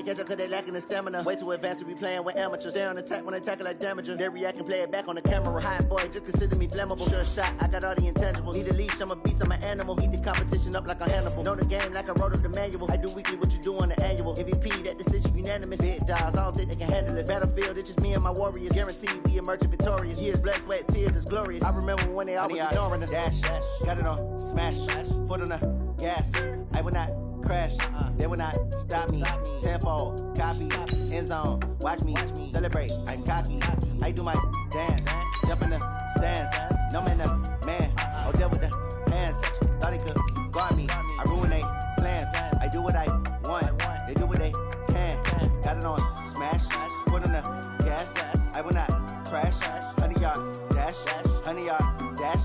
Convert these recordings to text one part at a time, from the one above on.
catch up cause they lacking the stamina. Way too advanced to be playing with amateurs. Stay on attack when they tackle like damager. They react and play it back on the camera. Hot boy, just consider me flammable. Sure shot, I got all the intangibles. Need a leash, I'm a beast, I'm an animal. Heat the competition up like a Hannibal. Know the game like I wrote up the manual. I do weekly what you do on the annual. MVP, that decision unanimous. Big dogs, I don't think they can handle this. Battlefield, it's just me and my warriors. Guaranteed we emerging victorious. Years, blood, sweat, tears is glorious. I remember when they always ignoring us. Dash, got it on, smash, foot on the gas. I will not crash, they will not stop me. Tenfold, copy, end zone, watch me celebrate. I'm cocky, I do my dance, jump in the stands. No man, man, oh deal with the hands. Thought he could guard me, I ruin they plans. I do what I want, they do what they can. Got it on, smash, foot on the gas. I will not crash, 100-yard dash, 100-yard dash,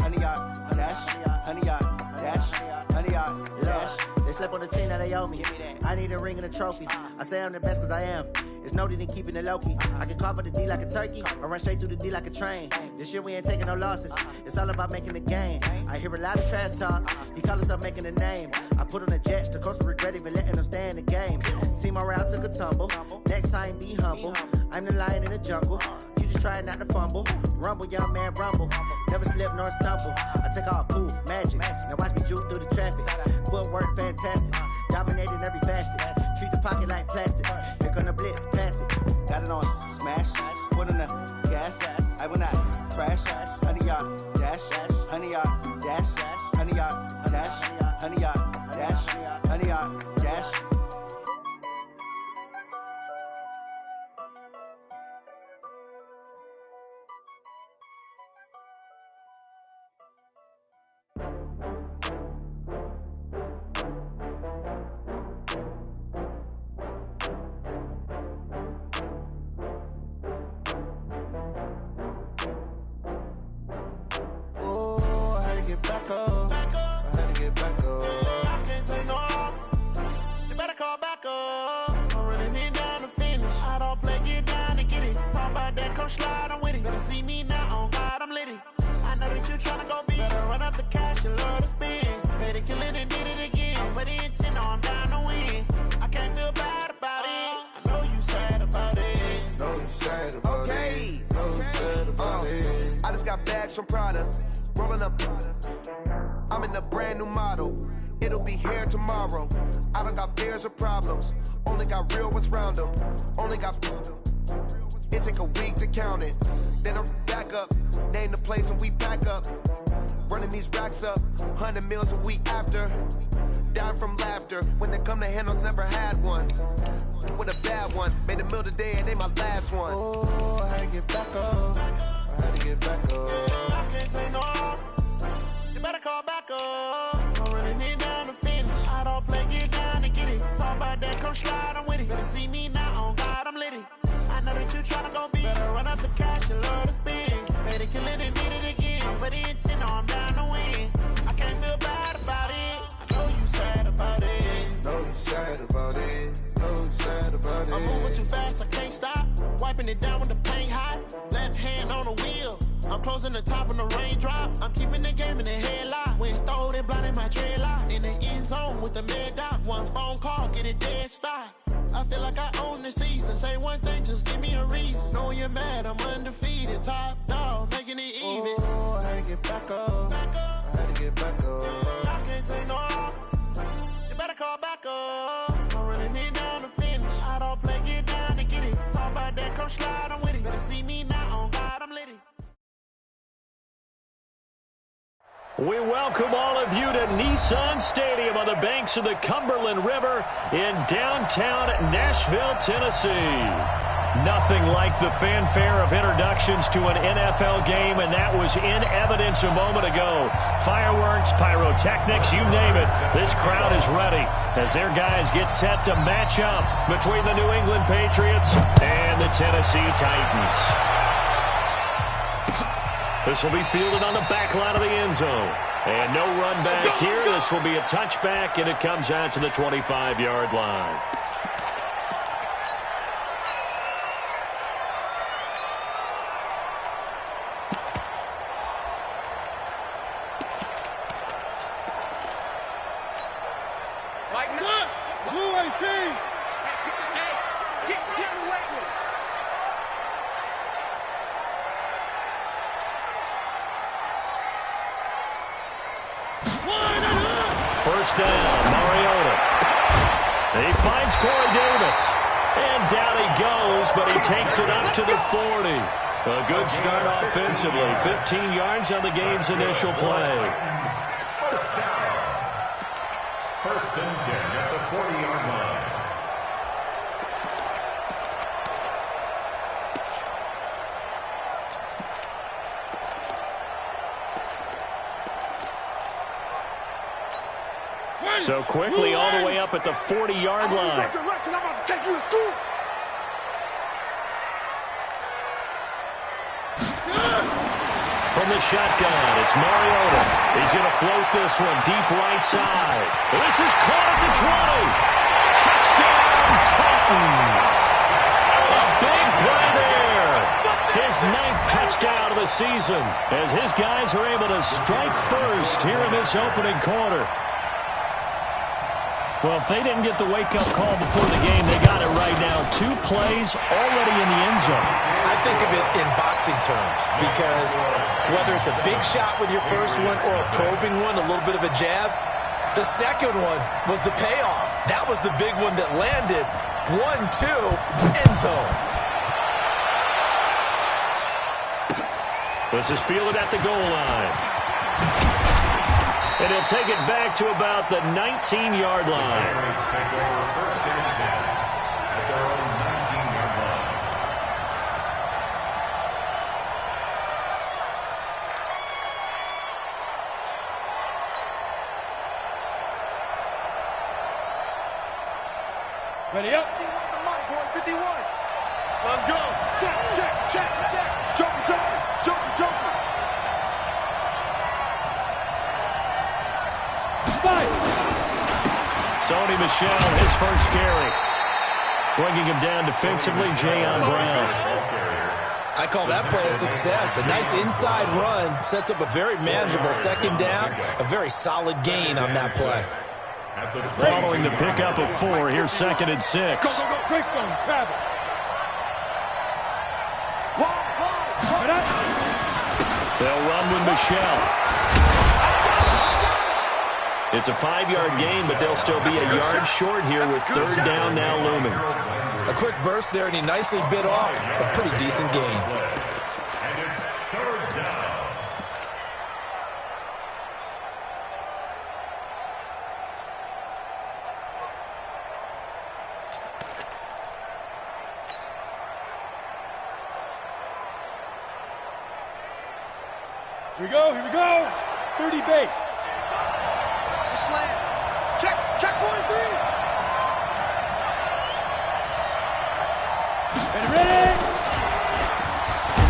100-yard dash, 100-yard dash, 100-yard dash. They slept on the team that they owe me. I need a ring and a trophy. I say I'm the best cause I am. It's no need in keeping it low-key. I can carve up the D like a turkey or run straight through the D like a train. This year we ain't taking no losses. It's all about making the game. I hear a lot of trash talk. He call us up making a name. I put on the Jets. The coach will regret even letting them stay in the game. Team morale took a tumble. Next time be humble. I'm the lion in the jungle. You just try not to fumble. Rumble, young man, rumble. Never slip nor stumble. I take off, poof, magic. Now watch me juke through the traffic. Footwork fantastic. Dominating every facet. Treat the pocket like plastic. Here come the blitz, pass it. Got it on, smash. Foot on the gas. I will not crash. 100-yard dash. 100-yard dash. 100-yard dash. 100-yard dash. 100-yard dash. Back up. I had to get back up. I can't take no loss. You better call back up. I'm running it down to finish. I don't play, get down and get it. Talk about that, come slide, I'm with it. Better see me now, on God, I'm litty. I know that you tryna go big. Better run up the cash, you love to spend. Better kill it and did it again. I'm with the intent, no, I'm down to win. I can't feel bad about it. I know you sad about it. Know you sad about it. Know you sad about it. I just got bags from Prada. Rolling up, I'm in a brand new model. It'll be here tomorrow. I don't got fears or problems. Only got real ones round them. Only got. It take a week to count it. Then I'm back up. Name the place and we pack up. Running these racks up. 100 meals a week after. Down from laughter. When they come to handles, never had one. With a bad one. Made a meal today and they my last one. Oh, I had to get back up. I had to get back up. I can't take no loss. You better call back up. I'm running it down to finish. I don't play, get down and get it. Talk about that, come slide, I'm with it. Better see me now, on God, I'm litty. I know that you tryna go big. Better run up the cash, you love to spend. Better kill it and did it again. I'm with the intent, no, I'm down to win. I can't feel bad about it. I know you sad about it. Know you sad about it. Know you sad about it. I'm moving too fast, I can't stop. Wiping it down with the paint hot. Left hand on the wheel. I'm closing the top when the raindrop. I'm keeping the game in the headlock. When throw it, blinding my dreadlock. In the end zone with the mad dot. One phone call, get it dead stop. I feel like I own the season. Say one thing, just give me a reason. Knowing you're mad, I'm undefeated. Top dog, making it even. Oh, I had to get back up. I had to get back up. I can't take no loss. You better call back up. I'm running it down to finish. I don't play, get down and get it. Talk about that, come slide, I'm with it. Better see me now, on God, I'm litty. We welcome all of you to Nissan Stadium on the banks of the Cumberland River in downtown Nashville, Tennessee. Nothing like the fanfare of introductions to an NFL game, and that was in evidence a moment ago. Fireworks, pyrotechnics, you name it. This crowd is ready as their guys get set to match up between the New England Patriots and the Tennessee Titans. This will be fielded on the back line of the end zone. And no run back here. This will be a touchback, and it comes out to the 25-yard line. Blue 18. first down. Mariota. He finds Corey Davis. And down he goes, but he takes it up to the 40. A good start offensively. 15 yards on the game's initial play. First down. First and 10 at the 40-yard line. So quickly all the way up at the 40-yard line. From the shotgun, it's Mariota. He's going to float this one deep right side. This is caught at the 20. Touchdown, Titans! A big play there. His 9th touchdown of the season as his guys are able to strike first here in this opening quarter. Well, if they didn't get the wake-up call before the game, they got it right now. 2 plays already in the end zone. I think of it in boxing terms because whether it's a big shot with your first one or a probing one, a little bit of a jab, the second one was the payoff. That was the big one that landed. 1-2, end zone. This is fielded at the goal line. And he'll take it back to about the 19-yard line. First and 10 at their own 19-yard line. Ready up. 51. Let's go. Check, check, check, check. Joker, joker, joker, joker. Sony Michel, his first carry. Bringing him down defensively, Jayon Brown. I call that play a success. A nice inside run sets up a very manageable second down. A very solid gain on that play. Following the pickup of 4, here's 2nd and 6. Go, go, go. Greystone, travel. They'll run with Michel. It's a 5-yard gain, but they'll still be a yard short here with 3rd down now looming. A quick burst there, and he nicely bit off a pretty decent gain. And it's 3rd down. Here we go, here we go. 30 base. Slam. Check, check 43. Ready?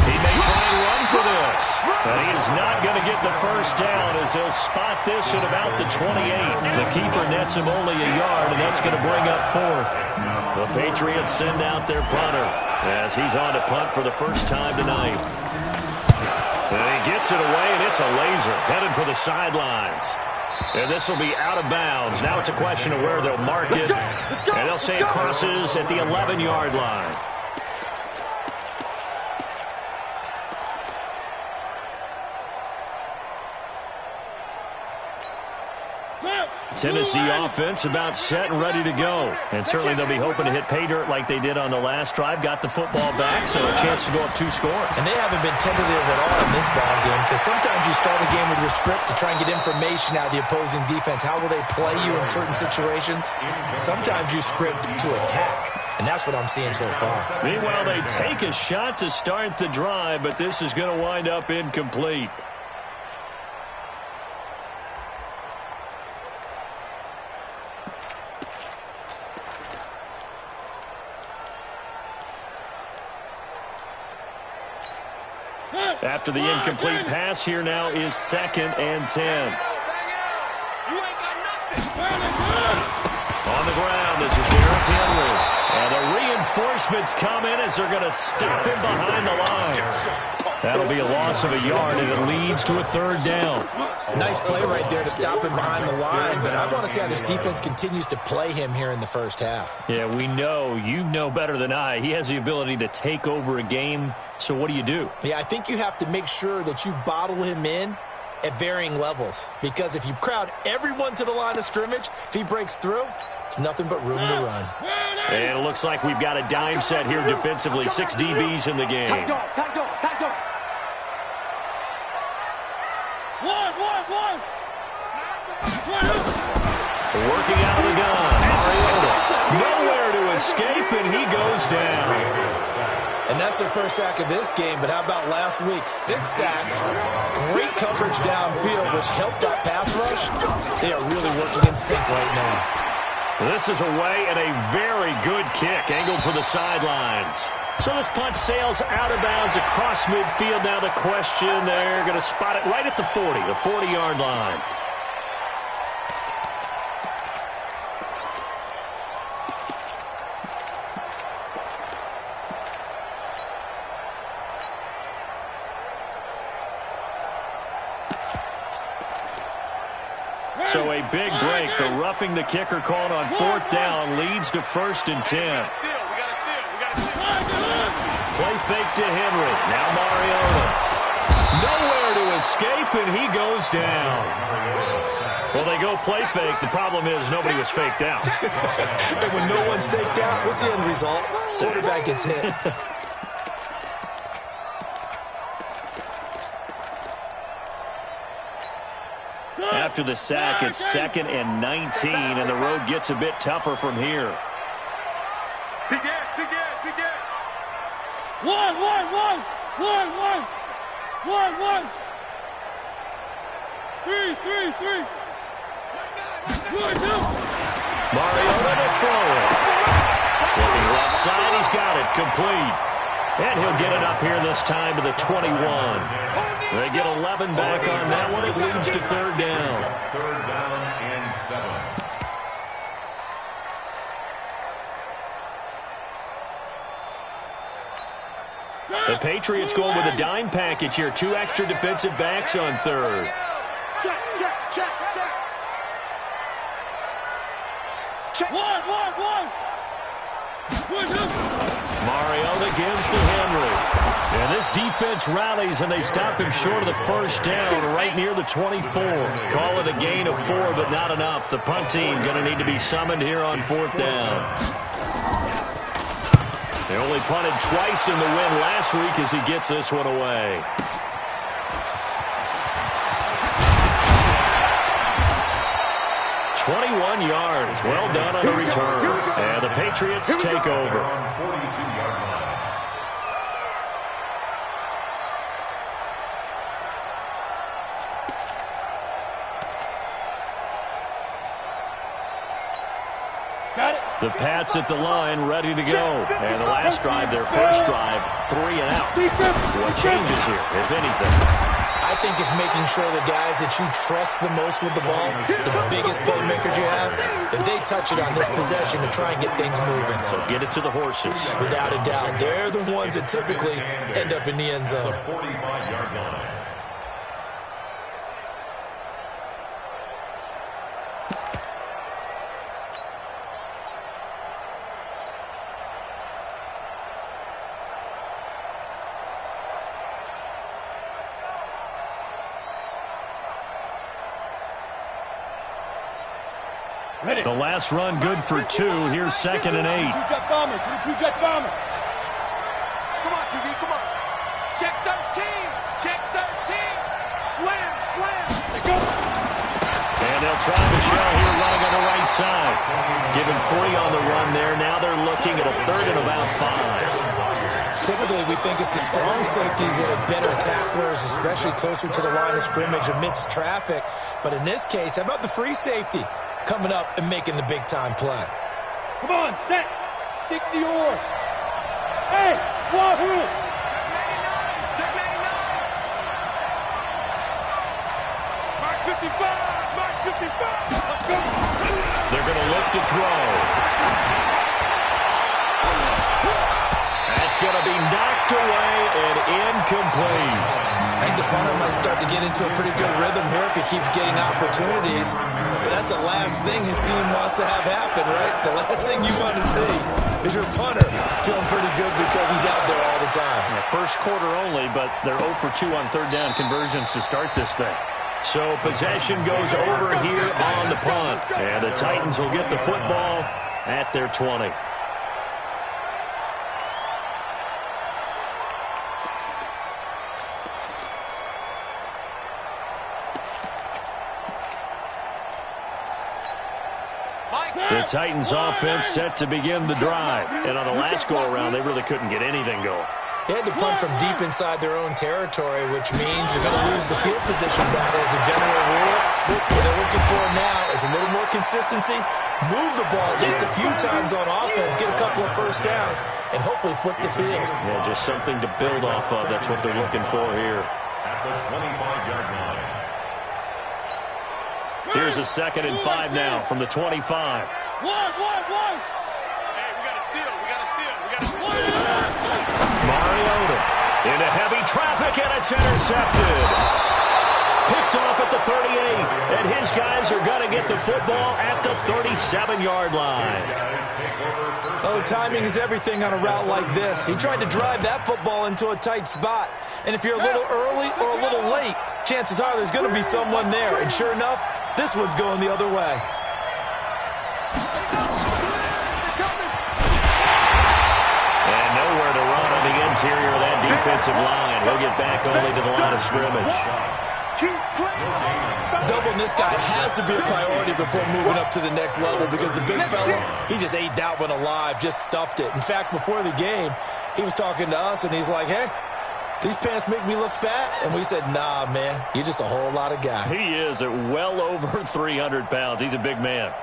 He may try and run for this, but he is not going to get the first down as he'll spot this at about the 28. The keeper nets him only a yard, and that's going to bring up 4th. The Patriots send out their punter as he's on to punt for the first time tonight. And he gets it away, and it's a laser headed for the sidelines. And this will be out of bounds. Now it's a question of where they'll mark it. And they'll say it crosses at the 11-yard line. Tennessee offense about set and ready to go. And certainly they'll be hoping to hit pay dirt like they did on the last drive. Got the football back, so a chance to go up 2 scores. And they haven't been tentative at all in this ball game because sometimes you start a game with your script to try and get information out of the opposing defense. How will they play you in certain situations? Sometimes you script to attack. And that's what I'm seeing so far. Meanwhile, they take a shot to start the drive, but this is going to wind up incomplete. After the incomplete pass, here now is 2nd and 10. On the ground, this is Derrick Henry. And the reinforcements come in as they're going to stop him behind the line. That'll be a loss of a yard, and it leads to a 3rd down. Nice play right there to stop him behind the line, but I want to see how this defense continues to play him here in the first half. Yeah, we know. You know better than I. He has the ability to take over a game, so what do you do? Yeah, I think you have to make sure that you bottle him in at varying levels. Because if you crowd everyone to the line of scrimmage, if he breaks through, there's nothing but room to run. And it looks like we've got a dime set here defensively. 6 DBs in the game. Tight dog. One. Working out of the gun. Mariota. Nowhere to escape, and he goes down. And that's their first sack of this game, but how about last week? 6 sacks, great coverage downfield, which helped that pass rush. They are really working in sync right now. This is away and a very good kick, angled for the sidelines. So this punt sails out of bounds across midfield. Now the question, they're going to spot it right at the 40-yard line. So a big break. The roughing the kicker called on 4th down leads to 1st and 10. Play fake to Henry. Now Mariota. Nowhere to escape, and he goes down. Well, they go play fake. The problem is nobody was faked out. And when no one's faked out, what's the end result? Quarterback gets hit. After the sack, it's 2nd and 19, and the road gets a bit tougher from here. Begin. One. 3. Mariota to throw it. Looking left side, he's got it, complete. And he'll get it up here this time to the 21. They get 11 back on that one. It leads to 3rd down. 3rd down and 7. The Patriots going with a dime package here. 2 extra defensive backs on 3rd. Check. One. Mariota gives to Henry. And this defense rallies, and they stop him short of the 1st down, right near the 24. Call it a gain of 4, but not enough. The punt team going to need to be summoned here on 4th down. They only punted twice in the win last week as he gets this one away. "21 yards. Well done on the return. And the Patriots take over. The Pats at the line, ready to go. And the last drive, their first drive, 3 and out. What changes here, if anything? I think it's making sure the guys that you trust the most with the ball, the biggest playmakers you have, that they touch it on this possession to try and get things moving. So get it to the horses. Without a doubt. They're the ones that typically end up in the end zone. 45-yard line. The last run good for 2. Here's 2nd and 8. Two-jet bomber. Come on, TV, come on. Check 13. Slam. And they'll try Michelle here running on the right side. Given 3 on the run there. Now they're looking at a 3rd and about 5. Typically, we think it's the strong safeties that are better tacklers, especially closer to the line of scrimmage amidst traffic. But in this case, how about the free safety coming up and making the big-time play? Come on, set. 60 or. Hey, Wahoo! Check 99. Mark 55. Let's go. They're going to look to throw. That's going to be knocked away and incomplete. I think the punter might start to get into a pretty good rhythm here if he keeps getting opportunities. But that's the last thing his team wants to have happen, right? The last thing you want to see is your punter feeling pretty good because he's out there all the time. Yeah, first quarter only, but they're 0 for 2 on 3rd down conversions to start this thing. So possession goes over here on the punt. And the Titans will get the football at their 20. The Titans offense set to begin the drive. And on the last go-around, they really couldn't get anything going. They had to punt from deep inside their own territory, which means you're going to lose the field position battle as a general rule. What they're looking for now is a little more consistency, move the ball at least a few times on offense, get a couple of first downs, and hopefully flip the field. Yeah, just something to build off of. That's what they're looking for here. At the 25-yard line. Here's a 2nd and 5 now from the 25. One. Hey, we got to seal. Mariota into heavy traffic, and it's intercepted. Picked off at the 38, and his guys are going to get the football at the 37-yard line. Oh, timing is everything on a route like this. He tried to drive that football into a tight spot, and if you're a little early or a little late, chances are there's going to be someone there, and sure enough, this one's going the other way. And nowhere to run on the interior of that defensive line. He'll get back only to the line of scrimmage. Doubling this guy has to be a priority before moving up to the next level because the big fella, he just ate that one alive, just stuffed it. In fact, before the game, he was talking to us, and he's like, hey, these pants make me look fat? And we said, nah, man, you're just a whole lot of guy. He is at well over 300 pounds. He's a big man.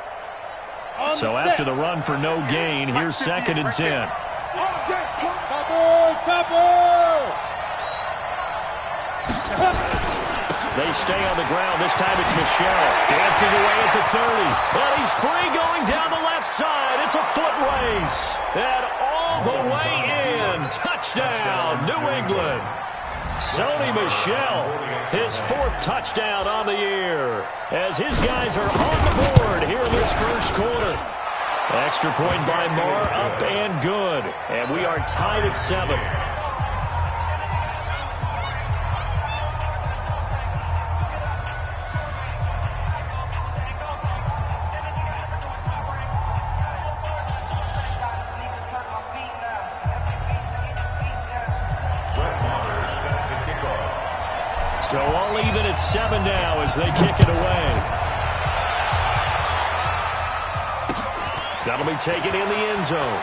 So after the run for no gain, here's 2nd and 10. They stay on the ground. This time it's Michel. Dancing away at the 30. But he's free going down the left side. It's a foot race. And all the way in. Touchdown, New England. Sony Michel, his 4th touchdown on the year. As his guys are on the board here in this first quarter. Extra point by Marr, up and good. And we are tied at 7. So all even at 7 now as they kick it away. That'll be taken in the end zone.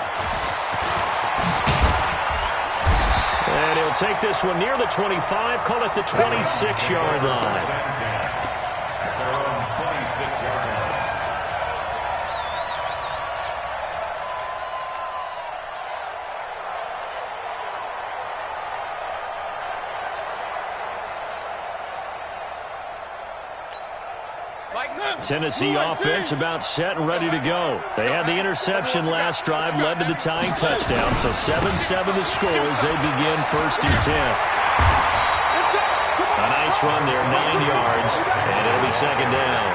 And he'll take this one near the 25, call it the 26-yard line. At their own 26-yard line. Tennessee offense about set and ready to go. They had the interception last drive, led to the tying touchdown. So 7-7 the score as they begin 1st and 10. A nice run there, 9 yards, and it'll be 2nd down.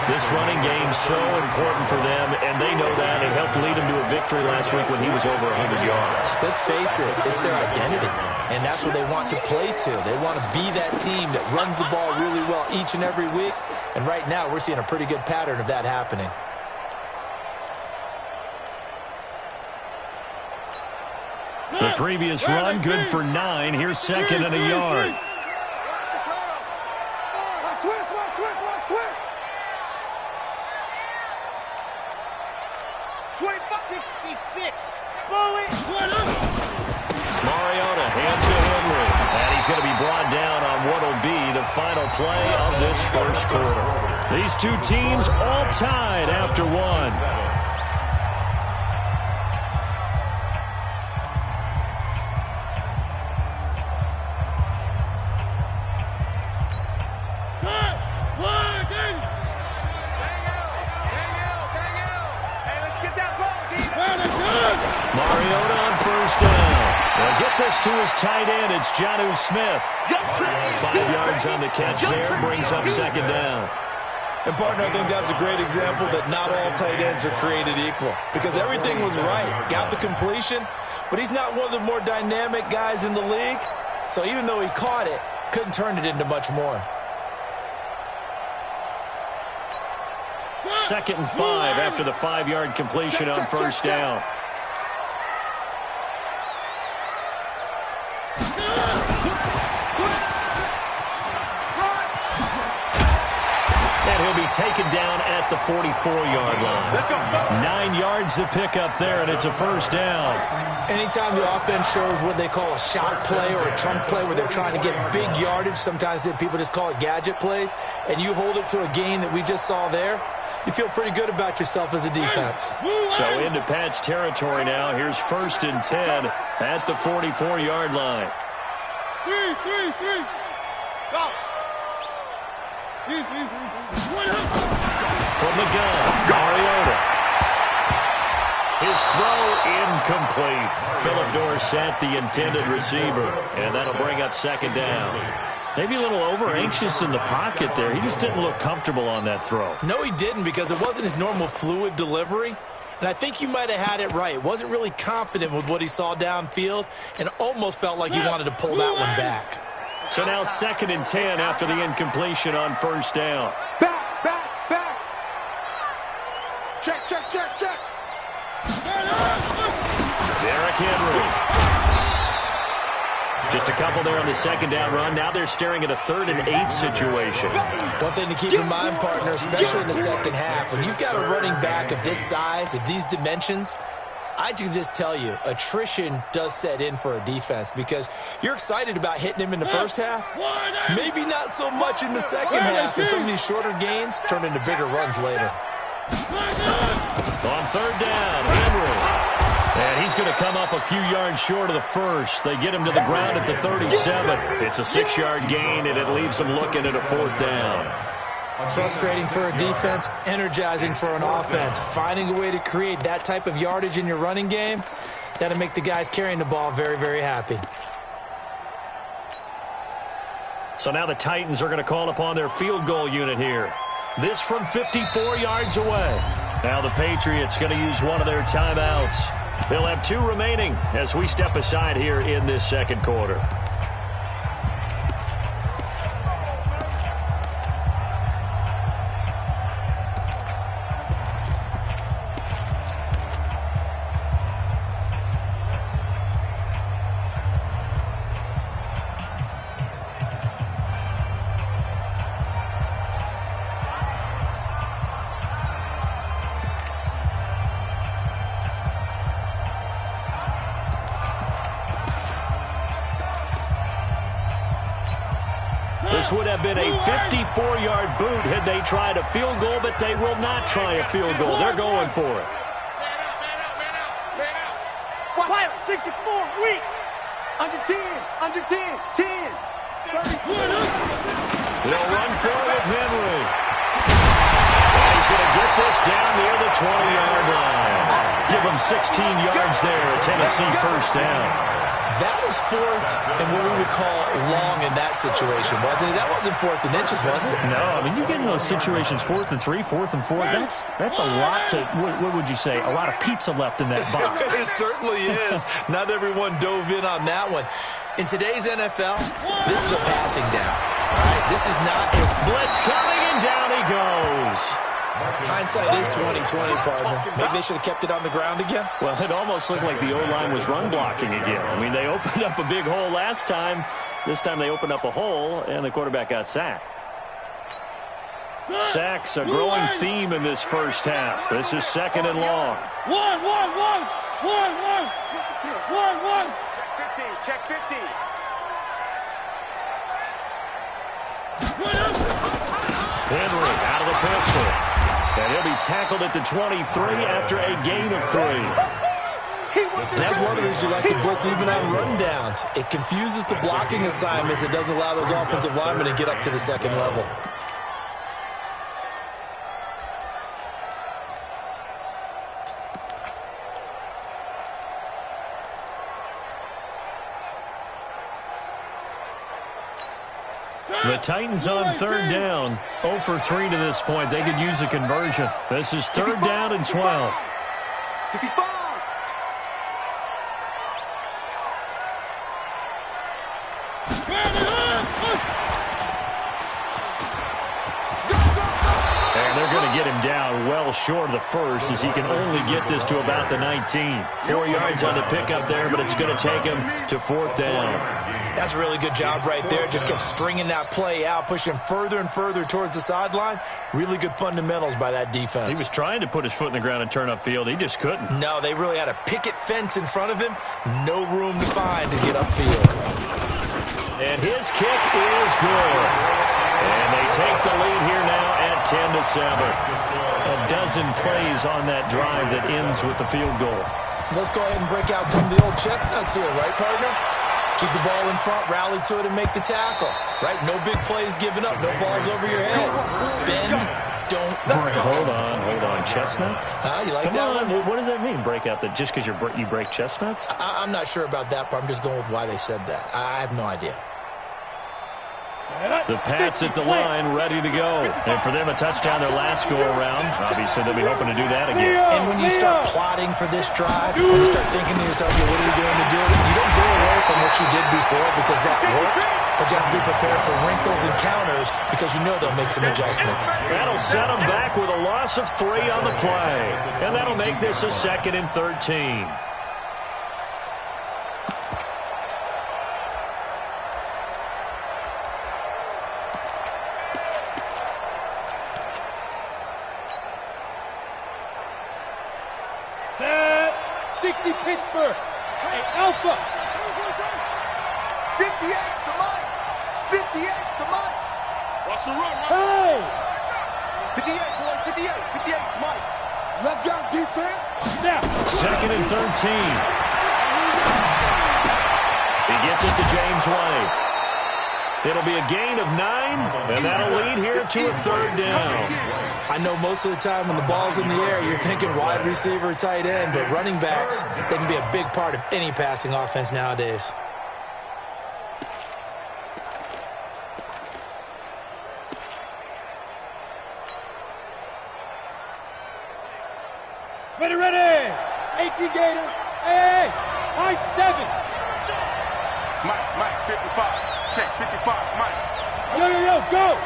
This running game's so important for them, and they know that. It helped lead them to a victory last week when he was over 100 yards. Let's face it, it's their identity, and that's what they want to play to. They want to be that team that runs the ball really well each and every week, and right now we're seeing a pretty good pattern of that happening. The previous run, good for 9. Here's 2nd and a yard. Mariota hands to Henry, and he's going to be brought down on what will be the final play of this first quarter. These two teams all tied after 1. Mariota on 1st down. They'll get this to his tight end. It's Jonnu Smith. 5 yards on the catch there. Brings up 2nd down. And, partner, I think that's a great example that not all tight ends are created equal. Because everything was right. Got the completion, but he's not one of the more dynamic guys in the league. So even though he caught it, couldn't turn it into much more. 2nd and 5 after the 5-yard completion on first down. And he'll be taken down at the 44-yard line. 9 yards to pick up there, and it's a first down. Anytime the offense shows what they call a shot play or a chunk play where they're trying to get big yardage, sometimes people just call it gadget plays, and you hold it to a gain that we just saw there, you feel pretty good about yourself as a defense. So into Pat's territory now. Here's 1st and 10 at the 44-yard line. Go. From the gun, Mariota. His throw incomplete. Philip Dorsett, the intended receiver. And that'll bring up 2nd down. Maybe a little over-anxious in the pocket there. He just didn't look comfortable on that throw. No, he didn't, because it wasn't his normal fluid delivery. And I think you might have had it right. Wasn't really confident with what he saw downfield and almost felt like he wanted to pull that one back. So now 2nd and 10 after the incompletion on first down. Back. Check. Derrick Henry. Just a couple there on the 2nd down run. Now they're staring at a 3rd and 8 situation. One thing to keep in mind, partner, especially in the second half, when you've got a running back of this size, of these dimensions, I can just tell you, attrition does set in for a defense because you're excited about hitting him in the first half. Maybe not so much in the second half, and some of these shorter gains turn into bigger runs later. On 3rd down, Henry. And he's going to come up a few yards short of the first. They get him to the ground at the 37. It's a 6-yard gain, and it leaves them looking at a 4th down. Frustrating for a defense, energizing for an offense. Finding a way to create that type of yardage in your running game, that'll make the guys carrying the ball very, very happy. So now the Titans are going to call upon their field goal unit here. This from 54 yards away. Now the Patriots going to use one of their timeouts. They'll have 2 remaining as we step aside here in this second quarter. This would have been a 54-yard boot had they tried a field goal, but they will not try a field goal. They're going for it. Quiet, 64, weak. Under 10, 10. 30. They'll run for it with Henry. And he's going to get this down near the 20-yard line. Give him 16 yards there, a Tennessee first down. That was 4th and what we would call long in that situation, wasn't it? That wasn't 4th and inches, was it? No, I mean, you get in those situations 4th and 3, 4th and 4. That's a lot to, what would you say, a lot of pizza left in that box. It certainly is. Not everyone dove in on that one. In today's NFL, this is a passing down. All right, this is not a blitz coming, and down he goes. Hindsight is 20/20, partner. Maybe they should have kept it on the ground again. Well, it almost looked like the O-line was run blocking again. I mean, they opened up a big hole last time. This time they opened up a hole, and the quarterback got sacked. Sacks, a growing theme in this first half. This is 2nd and long. One. Check 50. Henry out of the pistol. And he'll be tackled at the 23 after a gain of 3. And that's one of the reasons you like to blitz even on rundowns. It confuses the blocking assignments. It doesn't allow those offensive linemen to get up to the second level. The Titans on 3rd down. 0 for 3 to this point. They could use a conversion. This is 3rd down and 12. 65. And they're going to get him him down well short of the first as he can only get this to about the 19. 4 yards on the pickup there, but it's going to take him to 4th down. That's a really good job right there. Just kept stringing that play out, pushing further and further towards the sideline. Really good fundamentals by that defense. He was trying to put his foot in the ground and turn upfield. He just couldn't. No, they really had a picket fence in front of him. No room to find to get upfield. And his kick is good. And they take the lead here now at 10-7. A dozen plays on that drive that ends with the field goal. Let's go ahead and break out some of the old chestnuts here, right, partner? Keep the ball in front, rally to it, and make the tackle. Right? No big plays given up. No balls over your head. Bend, don't break. Hold on. Chestnuts? You like that one? What does that mean, break out? Just because you break chestnuts? I'm not sure about that, but I'm just going with why they said that. I have no idea. The Pats at the line, ready to go. And for them, a touchdown their last go-around. Obviously, they'll be hoping to do that again. And when you start plotting for this drive, when you start thinking to yourself, what are we going to do? You don't go away from what you did before because that worked, but you have to be prepared for wrinkles and counters because you know they'll make some adjustments. That'll set them back with a loss of 3 on the play. And that'll make this a 2nd and 13. Pittsburgh, hey, Alpha. 58's the Mike. 58's the Mike. Watch the run, right? Hey. 58, boys. 58's Mike. Let's go, defense. Now. 2nd and 13. He gets it to James White. It'll be a gain of 9, and that'll lead here to a 3rd down. I know most of the time when the ball's in the air, you're thinking wide receiver, tight end, but running backs, they can be a big part of any passing offense nowadays. Ready. 18 Gator. Hey, high 7. Mike, 55. Check, 55, Mike. Yo, go.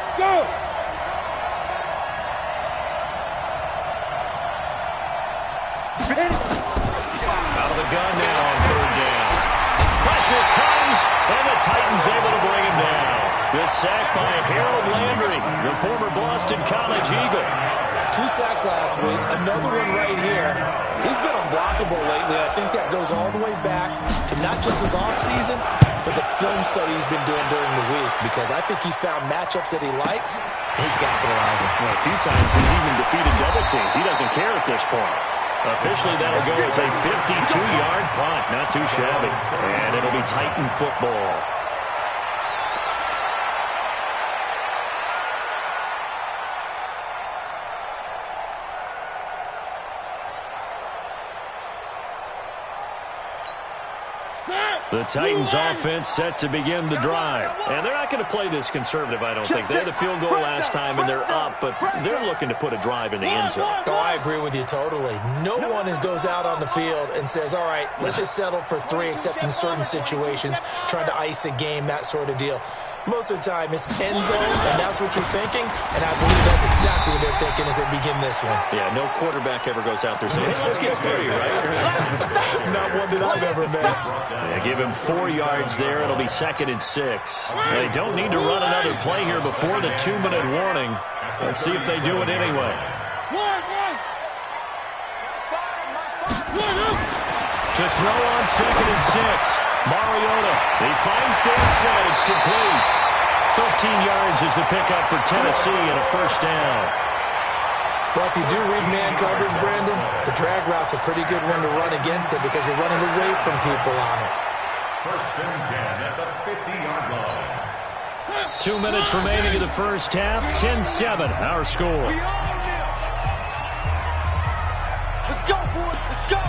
Out of the gun now on 3rd down. Pressure comes, and the Titans able to bring him down. The sack by Harold Landry, the former Boston College Eagle. 2 sacks last week, another one right here. He's been unblockable lately, and I think that goes all the way back to not just his offseason, but the film study he's been doing during the week, because I think he's found matchups that he likes, and he's capitalizing. Well, a few times he's even defeated double teams. He doesn't care at this point. Officially, that'll go as a 52-yard punt. Not too shabby. And it'll be Titan football. The Titans offense set to begin the drive. And they're not going to play this conservative, I don't think. They had a field goal last time, and they're up, but they're looking to put a drive in the end zone. Oh, I agree with you totally. No one goes out on the field and says, all right, let's just settle for 3, except in certain situations, trying to ice a game, that sort of deal. Most of the time, it's end zone, and that's what you're thinking, and I believe that's exactly what they're thinking as they begin this one. Yeah, no quarterback ever goes out there saying, hey, let's get 3, right? Not one that I've ever met. Yeah, give him 4 yards there. It'll be 2nd and 6. They don't need to run another play here before the 2-minute warning. Let's see if they do it anyway. To throw on 2nd and 6. Mariota, he finds Dorsett. It's complete. 13 yards is the pickup for Tennessee and a 1st down. Well, if you do read man coverage, Brandon, the drag route's a pretty good one to run against it because you're running away from people on it. 1st and 10 at the 50-yard line. 2 minutes remaining in the first half. 10-7, our score. Let's go, boys. Let's go.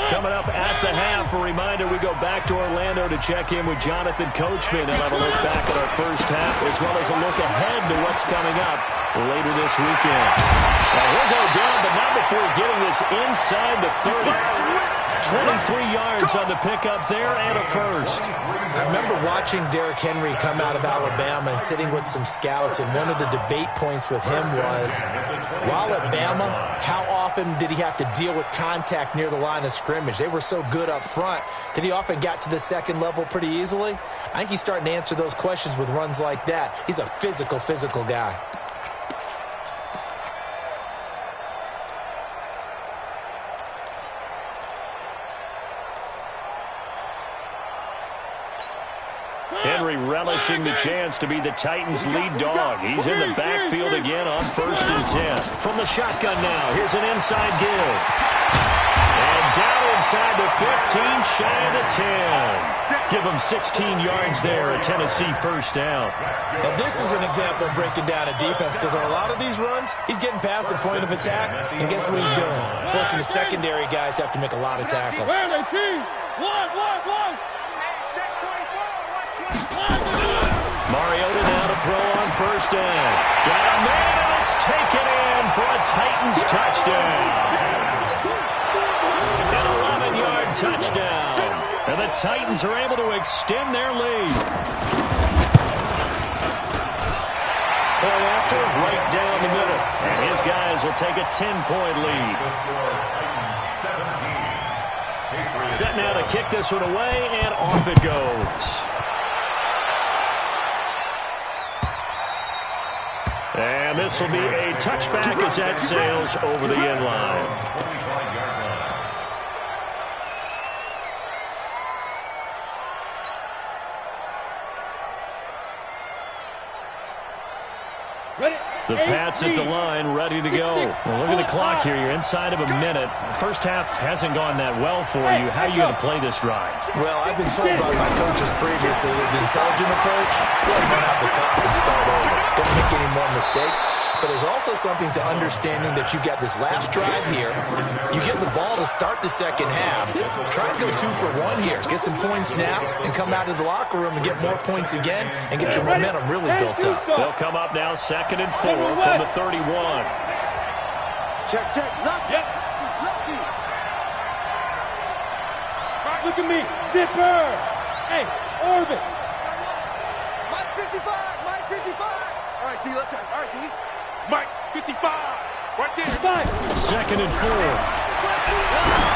Coming up at the half, a reminder, we go back to Orlando to check in with Jonathan Coachman and have a look back at our first half, as well as a look ahead to what's coming up later this weekend. Now, we'll go down, but not before getting this inside the 30. 23 yards on the pickup there and a first. I remember watching Derrick Henry come out of Alabama and sitting with some scouts, and one of the debate points with him was, while at Bama, how often did he have to deal with contact near the line of scrimmage? They were so good up front that he often got to the second level pretty easily. I think he's starting to answer those questions with runs like that. He's a physical guy. Henry relishing the chance to be the Titans' lead dog. He's in the backfield again on 1st and 10. From the shotgun now, here's an inside give. And down inside the 15, shy of the 10. Give him 16 yards there, a Tennessee first down. Now this is an example of breaking down a defense, because on a lot of these runs, he's getting past the point of attack, and guess what he's doing? Forcing the secondary guys to have to make a lot of tackles. Mariota now to throw on 1st down. Got a man, and it's taken in for a Titans touchdown. An 11-yard touchdown. And the Titans are able to extend their lead. Pull after, right down the middle. And his guys will take a 10-point lead. Set now to kick this one away, and off it goes. And this will be a touchback as that sails over the end line. The Pats at the line, ready to go. Well, look at the clock here. You're inside of a minute. First half hasn't gone that well for you. How are you going to play this drive? Well, I've been told by my coaches previously that the intelligent approach, we'll run out the clock and start over. Don't make any more mistakes. But there's also something to understanding that you've got this last drive here. You get the ball to start the second half. Try and go 2 for 1 here. Get some points now and come out of the locker room and get more points again and get your momentum really built up. They'll come up now 2nd and 4 from the 31. Check. Yep. Look at me. Zipper. Hey, Orbit. Mike 55. All right, T, let's turn. All right, T. Mike 55. Right there. 2nd and 4.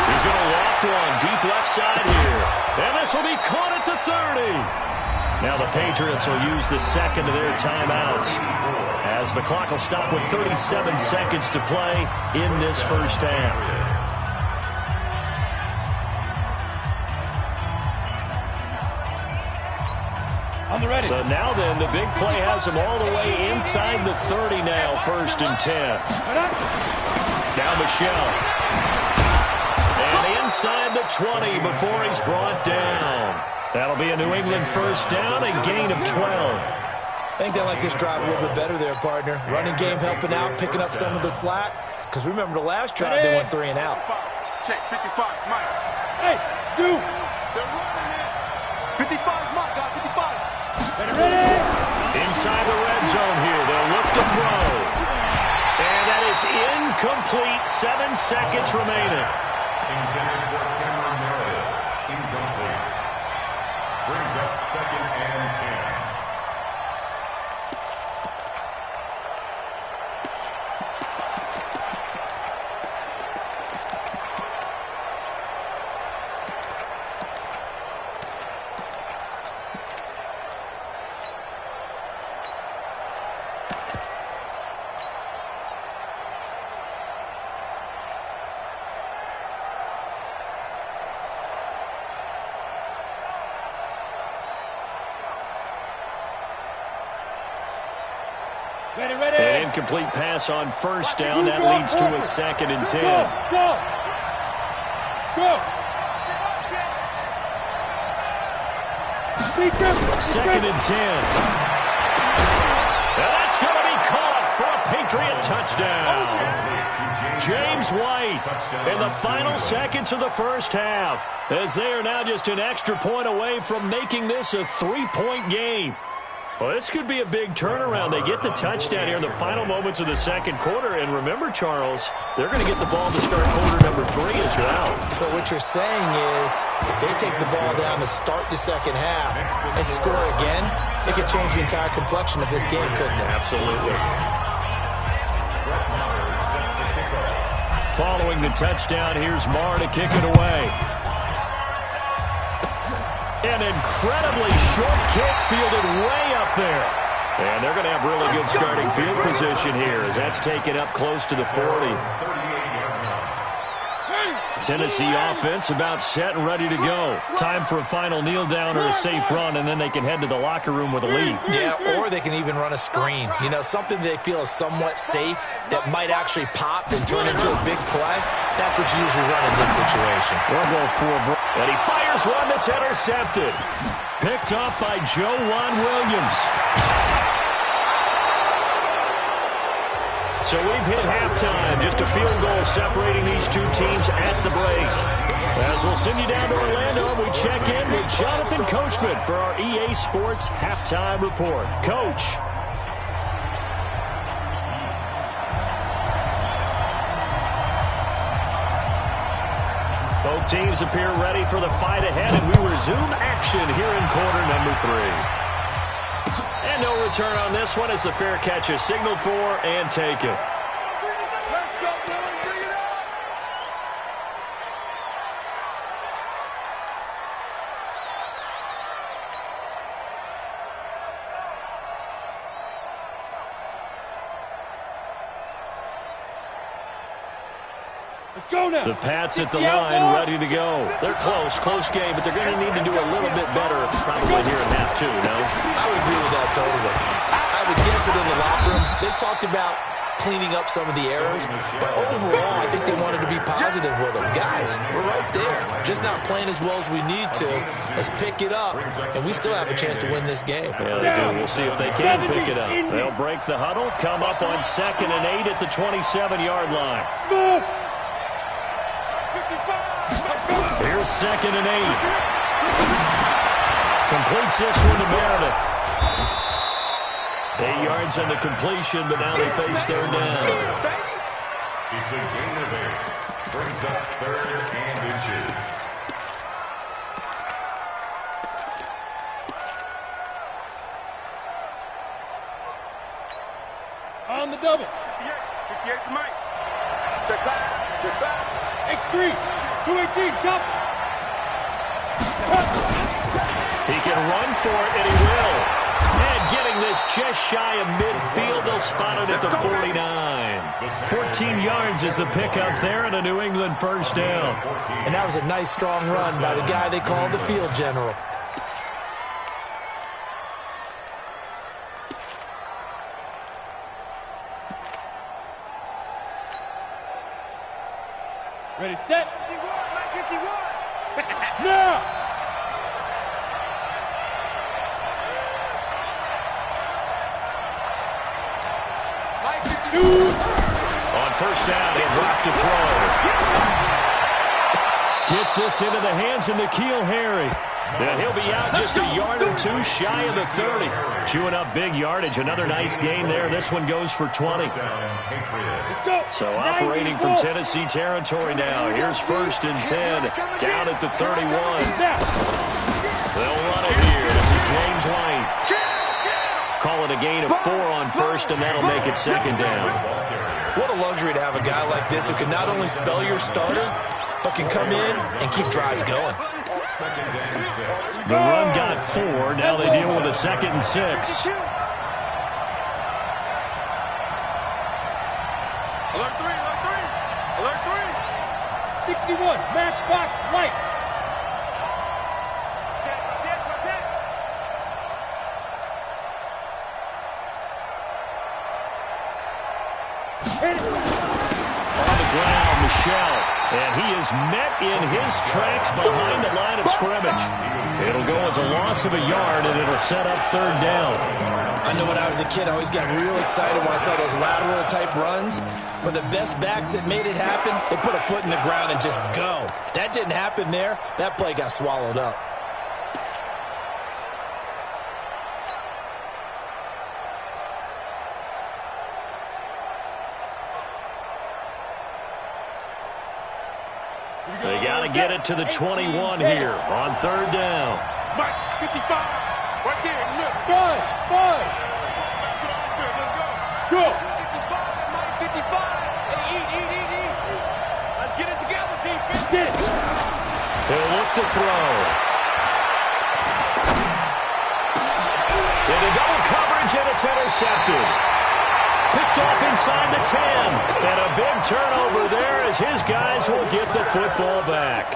He's going to loft one deep left side here. And this will be caught at the 30. Now the Patriots will use the second of their timeouts, as the clock will stop with 37 seconds to play in this first half. So now then, the big play has him all the way inside the 30 now, 1st and 10. Now Michelle. And inside the 20 before he's brought down. That'll be a New England first down, a gain of 12. I think they like this drive a little bit better there, partner. Running game helping out, picking up some of the slack. Because remember the last drive, they went 3 and out. Check, 55, Mike. Hey, shoot. They're running it. 55, Mike, got 55. Ready? Inside the red zone here, they'll look to throw. And that is incomplete. 7 seconds remaining. Intended for Cameron Meredith. Incomplete. Brings up 2nd and 10. An incomplete pass on 1st down. That leads to a 2nd and 10. Go. 2nd and 10. And that's going to be caught for a Patriot touchdown. James White in the final seconds of the first half, as they are now just an extra point away from making this a 3-point game. Well, this could be a big turnaround. They get the touchdown here in the final moments of the second quarter. And remember, Charles, they're going to get the ball to start quarter number 3 as well. So what you're saying is if they take the ball down to start the second half and score again, it could change the entire complexion of this game, couldn't it? Absolutely. Following the touchdown, here's Marr to kick it away. An incredibly short kick fielded way up there. And they're going to have really good starting field position here as that's taken up close to the 40. Tennessee offense about set and ready to go. Time for a final kneel down or a safe run, and then they can head to the locker room with a lead. Yeah, or they can even run a screen. You know, something they feel is somewhat safe that might actually pop and turn into a big play. That's what you usually run in this situation. We'll go for and he fires one that's intercepted. Picked up by Joejuan Williams. So we've hit halftime. Just a field goal separating these two teams at the break. As we'll send you down to Orlando, we check in with Jonathan Coachman for our EA Sports Halftime Report. Coach. Both teams appear ready for the fight ahead, and we resume action here in quarter number 3. And no return on this one as the fair catch is signaled for and taken. Let's go, Billy. Bring it up. Let's go now. The Pats at the line, ready to go. They're close game, but they're going to need to do a little bit better probably here in half 2, no? I would agree with that totally. I would guess that in the locker room, they talked about cleaning up some of the errors, but overall, I think they wanted to be positive with them. Guys, we're right there. Just not playing as well as we need to. Let's pick it up, and we still have a chance to win this game. Yeah, they do. We'll see if they can pick it up. They'll break the huddle, come up on 2nd and 8 at the 27-yard line. Here's 2nd and 8. Completes this one to Meredith. 8 yards on the completion, but now they face third down. It's a gain of 8. Brings up 3rd and inches. On the double. 58 to Mike. Check back. X3. 218. Jump. He can run for it, and he will. And getting this just shy of midfield, they'll spot it at the 49. 14 yards is the pickup there, and a New England first down. And that was a nice, strong run by the guy they call the field general. Ready, set. 51. Now. On first down, he'll drop to throw. Gets this into the hands of N'Keal Harry. And he'll be out just a yard or two shy of the 30. Chewing up big yardage. Another nice gain there. This one goes for 20. So operating from Tennessee territory now. Here's 1st and 10. Down at the 31. They'll run it here. This is James White. Call it a gain of 4 on first, and that'll make it 2nd down. What a luxury to have a guy like this who can not only spell your starter, but can come in and keep drives going. The run got 4. Now they deal with a 2nd and 6. Alert 3. 61. Matchbox lights. On the ground, Michelle. And he is met in his tracks behind the line of scrimmage. It'll go as a loss of a yard, and it'll set up third down. I know when I was a kid, I always got real excited when I saw those lateral-type runs. But the best backs that made it happen, they put a foot in the ground and just go. That didn't happen there. That play got swallowed up. They got to get it to the 21 here on third down. Mike, 55. Right there. Look. 5. Let's go. 55. Mike, 55. Hey, eat. Let's get it together, defense. Get it. He'll look to throw. Into double coverage, and it's intercepted. Picked off inside the 10. And a big turnover there as his guys will get the football back.